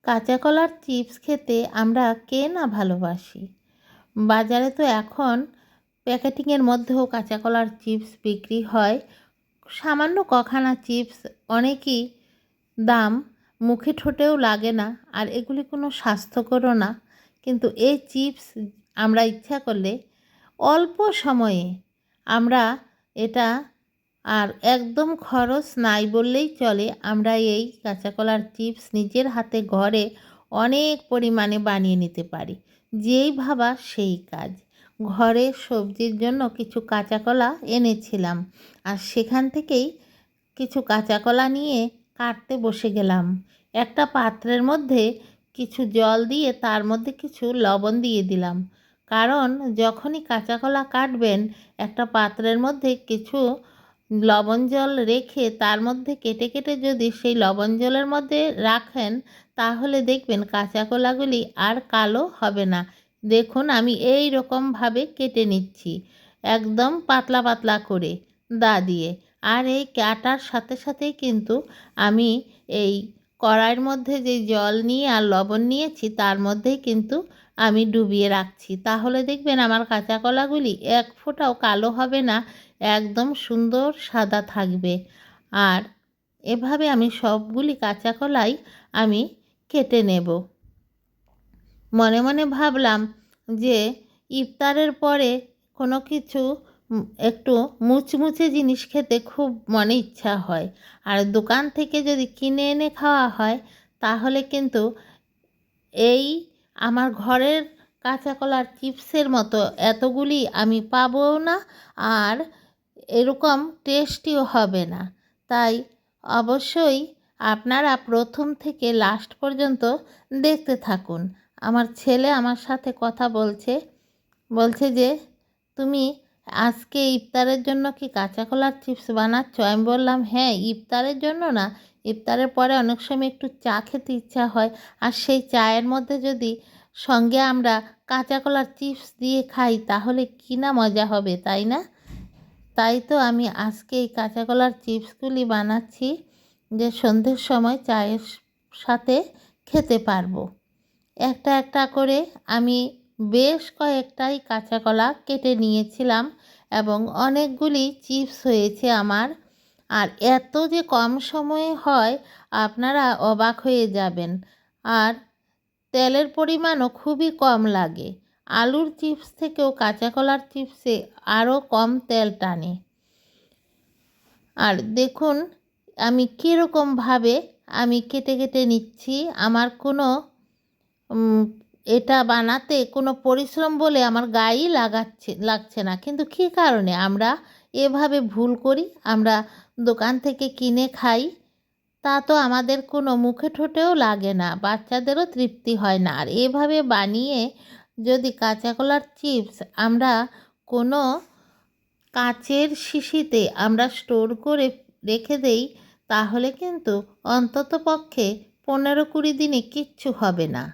কাঁচা কলার চিপস খেতে আমরা কে না ভালোবাসি। বাজারে তো এখন প্যাকেটিংয়ের মধ্যেও কাঁচা কলার চিপস বিক্রি হয়। সামান্য কখানা চিপস অনেকই দাম, মুখে ঠোঁটেও লাগে না, আর এগুলি কোনো স্বাস্থ্যকরও না। কিন্তু এই চিপস আমরা ইচ্ছা করলে অল্প সময়ে আমরা এটা, আর একদম খরচ নাই বললেই চলে, আমরা এই কাঁচা কলার চিপস নিজের হাতে ঘরে অনেক পরিমাণে বানিয়ে নিতে পারি। যেই ভাবা সেই কাজ। ঘরে সবজির জন্য কিছু কাঁচা কলা এনেছিলাম, আর সেখান থেকেই কিছু কাঁচা কলা নিয়ে কাটতে বসে গেলাম। একটা পাত্রের মধ্যে কিছু জল দিয়ে তার মধ্যে কিছু লবণ দিয়ে দিলাম, কারণ যখনই কাঁচা কলা কাটবেন একটা পাত্রের মধ্যে কিছু লবণ জল রেখে তার মধ্যে কেটে কেটে যদি সেই লবণ জলের মধ্যে রাখেন, তাহলে দেখবেন কাঁচা কলাগুলি আর কালো হবে না। দেখুন আমি এই রকমভাবে কেটে নিচ্ছি, একদম পাতলা পাতলা করে দা দিয়ে। আর এই কাটার সাথে সাথেই কিন্তু আমি এই কড়াইয়ের মধ্যে যে জল নিয়ে আর লবণ নিয়েছি তার মধ্যেই কিন্তু আমি ডুবিয়ে রাখছি। তাহলে দেখবেন আমার কাঁচা কলাগুলি এক ফোঁটাও কালো হবে না, একদম সুন্দর সাদা থাকবে। আর এভাবে আমি সবগুলি কাঁচা কলাই আমি কেটে নেব। মনে মনে ভাবলাম যে ইফতারের পরে কোনো কিছু একটু মুচমুচে জিনিস খেতে খুব মনে ইচ্ছা হয়, আর দোকান থেকে যদি কিনে এনে খাওয়া হয় তাহলে কিন্তু এই আমার ঘরের কাঁচা কলার চিপসের মতো এতগুলি আমি পাবও না, আর এরকম টেস্টিও হবে না। তাই অবশ্যই আপনারা প্রথম থেকে লাস্ট পর্যন্ত দেখতে থাকুন। আমার ছেলে আমার সাথে কথা বলছে যে তুমি আজকে ইফতারের জন্য কি কাঁচা কলার চিপস বানাচ্ছ? আমি বললাম হ্যাঁ, ইফতারের জন্য না, ইফতারের পরে অনেক সময় একটু চা খেতে ইচ্ছা হয়, আর সেই চায়ের মধ্যে যদি সঙ্গে আমরা কাঁচা কলার চিপস দিয়ে খাই তাহলে কী না মজা হবে, তাই না? তাই তো আমি আজকে এই কাঁচা কলার চিপসগুলি বানাচ্ছি, যে সন্ধ্যের সময় চায়ের সাথে খেতে পারবো। একটা একটা করে আমি বেশ কয়েকটাই কাঁচা কলা কেটে নিয়েছিলাম, এবং অনেকগুলি চিপস হয়েছে আমার। আর এত যে কম সময়ে হয় আপনারা অবাক হয়ে যাবেন। আর তেলের পরিমাণও খুবই কম লাগে। আলুর চিপস থেকেও কাঁচা কলার চিপসে আরও কম তেল টানে। আর দেখুন আমি কীরকমভাবে আমি কেটে কেটে নিচ্ছি। আমার কোনো এটা বানাতে কোনো পরিশ্রম বলে আমার গায়েই লাগছে না। কিন্তু কী কারণে আমরা এভাবে ভুল করি? আমরা দোকান থেকে কিনে খাই, তা তো আমাদের কোনো মুখে ঠোঁটেও লাগে না, বাচ্চাদেরও তৃপ্তি হয় না। আর এভাবে বানিয়ে যদি কাঁচা কলার চিপস আমরা কোনো কাচের শিশিতে আমরা স্টোর করে রেখে দেই, তাহলে কিন্তু অন্ততপক্ষে 15-20 দিনে কিচ্ছু হবে না।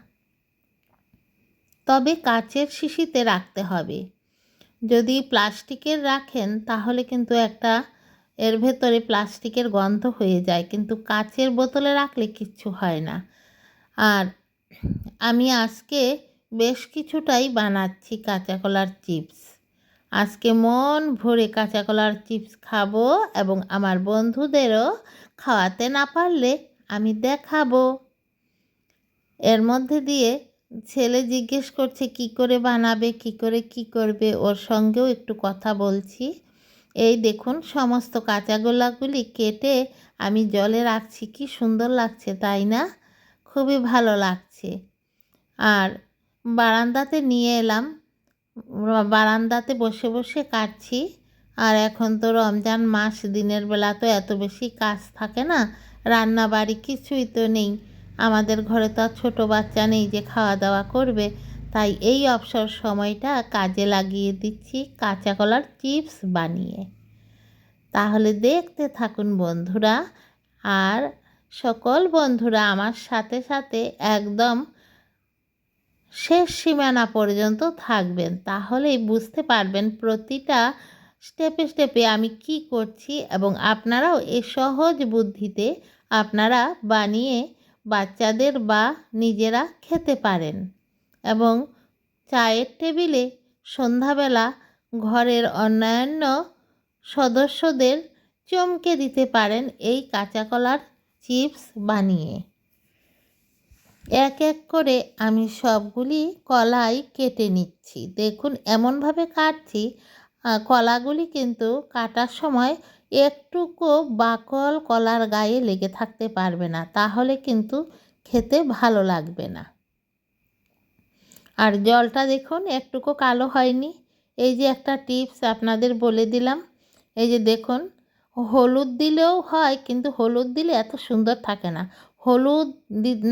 তবে কাচের শিশিতে রাখতে হবে। যদি প্লাস্টিকের রাখেন তাহলে কিন্তু একটা এর ভেতরে প্লাস্টিকের গন্ধ হয়ে যায়, কিন্তু কাচের বোতলে রাখলে কিচ্ছু হয় না। আর আমি আজকে বেশ কিছুটাই বানাচ্ছি কাঁচা কলার চিপস। আজকে মন ভরে কাঁচা কলার চিপস খাবো, এবং আমার বন্ধুদেরও খাওয়াতে না পারলে আমি দেখাবো। এর মধ্যে দিয়ে ছেলে জিজ্ঞেস করছে কি করে বানাবে, কি করে কি করবে, ওর সঙ্গেও একটু কথা বলছি। এই দেখুন সমস্ত কাঁচা গোলাগুলি কেটে আমি জলে রাখছি, কি সুন্দর লাগছে তাই না? খুবই ভালো লাগছে। আর বারান্দাতে নিয়ে এলাম, বারান্দাতে বসে বসে কাটছি। আর এখন তো রমজান মাস, দিনের বেলা তো এত বেশি কাজ থাকে না, রান্না বাড়ি কিছুই তো নেই। আমাদের ঘরে তো আর ছোটো বাচ্চা নেই যে খাওয়া দাওয়া করবে, তাই এই অবসর সময়টা কাজে লাগিয়ে দিচ্ছি কাঁচা কলার চিপস বানিয়ে। তাহলে দেখতে থাকুন বন্ধুরা, আর সকল বন্ধুরা আমার সাথে সাথে একদম শেষ সীমানা পর্যন্ত থাকবেন, তাহলেই বুঝতে পারবেন প্রতিটা স্টেপে স্টেপে আমি কি করছি, এবং আপনারাও এই সহজ বুদ্ধিতে আপনারা বানিয়ে বাচ্চাদের বা নিজেরা খেতে পারেন এবং চায়ের টেবিলে সন্ধ্যাবেলা ঘরের অন্যান্য সদস্যদের চমকে দিতে পারেন এই কাঁচা কলার চিপস বানিয়ে। এক এক করে আমি সবগুলি কলাই কেটে নিচ্ছি। দেখুন এমনভাবে কাটছি কলাগুলি কিন্তু কাটার সময় একটুকু বাকল কলার গায়ে লেগে থাকতে পারবে না, তাহলে কিন্তু খেতে ভালো লাগবে না। আর জলটা দেখুন একটুকু কালো হয়নি। এই যে একটা টিপস আপনাদের বলে দিলাম, এই যে দেখুন হলুদ দিলেও হয়, কিন্তু হলুদ দিলে এত সুন্দর থাকে না। হলুদ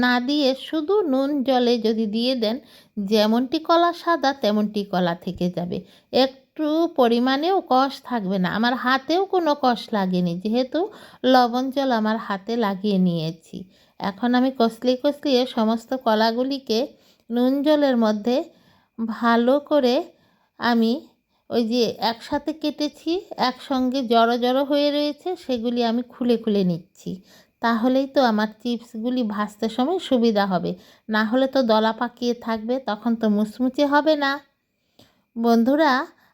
না দিয়ে শুধু নুন জলে যদি দিয়ে দেন, যেমনটি কলা সাদা তেমনটি কলা থেকে যাবে, একটু পরিমাণেও কষ থাকবে না। আমার হাতেও কোনো কষ লাগেনি, যেহেতু লবণ জল আমার হাতে লাগিয়ে নিয়েছি। এখন আমি কষলিয়ে সমস্ত কলাগুলিকে নুন জলের মধ্যে ভালো করে আমি ওই যে একসাথে কেটেছি, একসঙ্গে জড়ো জড়ো হয়ে রয়েছে, সেগুলি আমি খুলে নিচ্ছি। তাহলেই তো আমার চিপসগুলি ভাজতে সময় সুবিধা হবে, না হলে তো দলা পাকিয়ে থাকবে, তখন তো মুচমুচে হবে না। বন্ধুরা,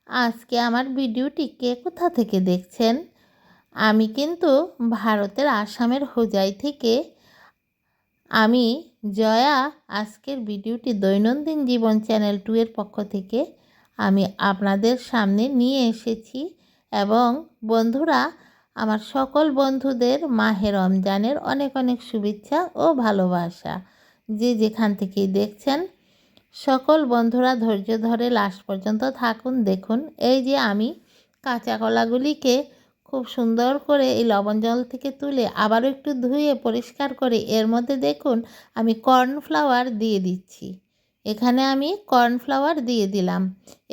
আজকে আমার ভিডিওটি কে কোথা থেকে দেখছেন? আমি কিন্তু ভারতের আসামের হোজাই থেকে আমি জয়া। আজকের ভিডিওটি দৈনন্দিন জীবন চ্যানেল 2 এর পক্ষ থেকে আমি আপনাদের সামনে নিয়ে এসেছি। এবং বন্ধুরা, আমার সকল বন্ধুদের মাহে রমজানের অনেক অনেক শুভেচ্ছা ও ভালোবাসা। যে যেখান থেকেই দেখছেন, সকল বন্ধুরা ধৈর্য ধরে লাস্ট পর্যন্ত থাকুন। দেখুন এই যে আমি কাঁচা কলাগুলিকে খুব সুন্দর করে এই লবণ জল থেকে তুলে আবারও একটু ধুয়ে পরিষ্কার করে এর মধ্যে দেখুন আমি কর্নফ্লাওয়ার দিয়ে দিচ্ছি। এখানে আমি কর্নফ্লাওয়ার দিয়ে দিলাম।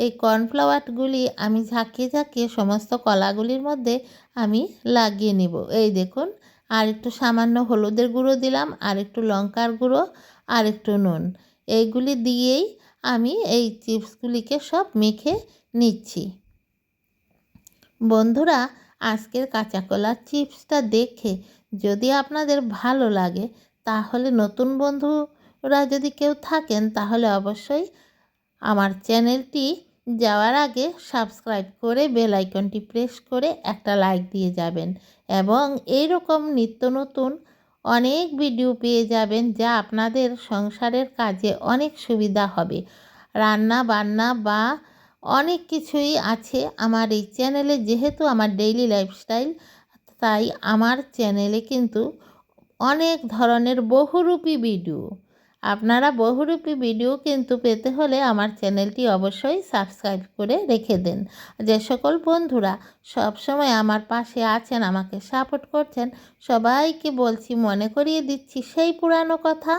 এই কর্নফ্লাওয়ারগুলি আমি ঝাঁকিয়ে সমস্ত কলাগুলির মধ্যে আমি লাগিয়ে নেব। এই দেখুন, আর একটু সামান্য হলুদের গুঁড়ো দিলাম, আর একটু লঙ্কার গুঁড়ো, আর একটু নুন। এইগুলি দিয়েই আমি এই চিপসগুলিকে সব মেখে নিচ্ছি। বন্ধুরা, আজকের কাঁচা কলার চিপসটা দেখে যদি আপনাদের ভালো লাগে, তাহলে নতুন বন্ধুরা যদি কেউ থাকেন, তাহলে অবশ্যই আমার চ্যানেলটি যাওয়ার আগে সাবস্ক্রাইব করে বেল আইকনটি প্রেস করে একটা লাইক দিয়ে যাবেন। এবং এই রকম নিত্য নতুন অনেক ভিডিও পেয়ে যাবেন, যা আপনাদের সংসারের কাজে অনেক সুবিধা হবে। রান্না বান্না বা অনেক কিছুই আছে আমার এই চ্যানেলে, যেহেতু আমার ডেইলি লাইফস্টাইল, তাই আমার চ্যানেলে কিন্তু অনেক ধরনের বহুরূপী ভিডিও। আপনারা বহুরূপী ভিডিও কিন্তু পেতে হলে আমার চ্যানেলটি অবশ্যই সাবস্ক্রাইব করে রেখে দেন। যে সকল বন্ধুরা সব সময় আমার পাশে আছেন, আমাকে সাপোর্ট করছেন, সবাইকে বলছি, মনে করিয়ে দিচ্ছি সেই পুরানো কথা,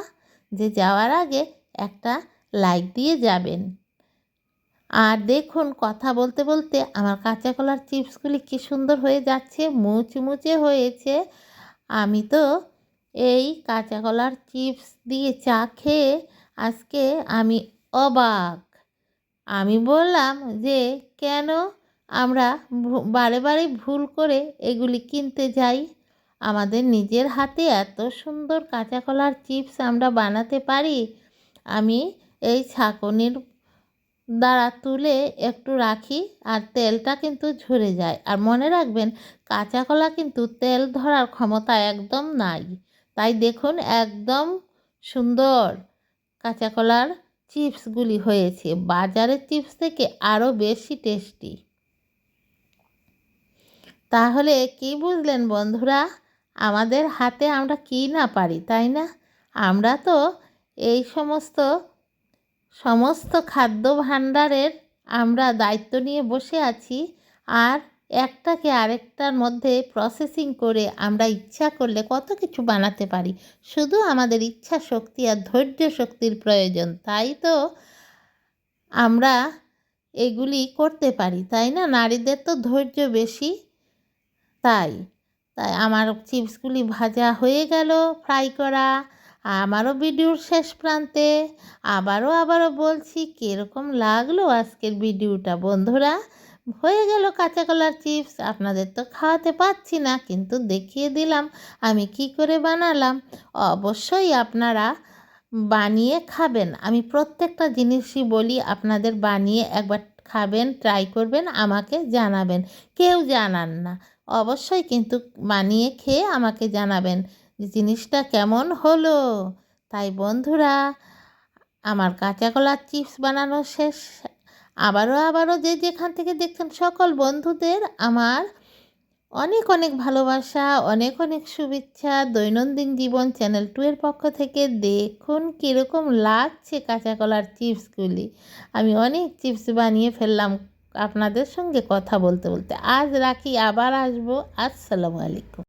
যে যাওয়ার আগে একটা লাইক দিয়ে যাবেন। আর দেখুন কথা বলতে বলতে আমার কাঁচা কলার চিপসগুলি কী সুন্দর হয়ে যাচ্ছে, মুচমুচে হয়েছে। আমি তো এই কাঁচা কলার চিপস দিয়ে চা খেয়ে আজকে আমি অবাক। আমি বললাম যে কেন আমরা বারে ভুল করে এগুলি কিনতে যাই? আমাদের নিজের হাতে এত সুন্দর কাঁচা কলার চিপস আমরা বানাতে পারি। আমি এই ছাঁকনির দ্বারা তুলে একটু রাখি, আর তেলটা কিন্তু ঝরে যায়। আর মনে রাখবেন, কাঁচা কলা কিন্তু তেল ধরার ক্ষমতা একদম নাই। তাই দেখুন একদম সুন্দর কাঁচা কলার চিপসগুলি হয়েছে, বাজারের চিপস থেকে আরও বেশি টেস্টি। তাহলে কি বুঝলেন বন্ধুরা, আমাদের হাতে আমরা কি না পারি, তাই না? আমরা তো এই সমস্ত খাদ্য ভাণ্ডারের আমরা দায়িত্ব নিয়ে বসে আছি, আর একটাকে আরেকটার মধ্যে প্রসেসিং করে আমরা ইচ্ছা করলে কত কিছু বানাতে পারি। শুধু আমাদের ইচ্ছা শক্তি আর ধৈর্য শক্তির প্রয়োজন, তাই তো আমরা এগুলি করতে পারি, তাই না? নারীদের তো ধৈর্য বেশি। তাই আমার চিপসগুলি ভাজা হয়ে গেল, ফ্রাই করা। আমারও ভিডিওর শেষ প্রান্তে আবারও বলছি, কীরকম লাগলো আজকের ভিডিওটা। বন্ধুরা, হয়ে গেল কাঁচা কলার চিপস। আপনাদের তো খাওয়াতে পারছি না, কিন্তু দেখিয়ে দিলাম আমি কি করে বানালাম। অবশ্যই আপনারা বানিয়ে খাবেন। আমি প্রত্যেকটা জিনিসই বলি, আপনাদের বানিয়ে একবার খাবেন, ট্রাই করবেন, আমাকে জানাবেন। কেউ জানান না, অবশ্যই কিন্তু বানিয়ে খেয়ে আমাকে জানাবেন যে জিনিসটা কেমন হলো। তাই বন্ধুরা, আমার কাঁচা কলার চিপস বানানো শেষ। আবারও যে যেখান থেকে দেখছেন সকল বন্ধুদের আমার অনেক অনেক ভালোবাসা, অনেক অনেক শুভেচ্ছা। দৈনন্দিন জীবন চ্যানেল 2 এর পক্ষ থেকে দেখুন কীরকম লাগছে কাঁচা কলার চিপসগুলি। আমি অনেক চিপস বানিয়ে ফেললাম আপনাদের সঙ্গে কথা বলতে বলতে। আজ রাখি, আবার আসবো। আসসালামু আলাইকুম।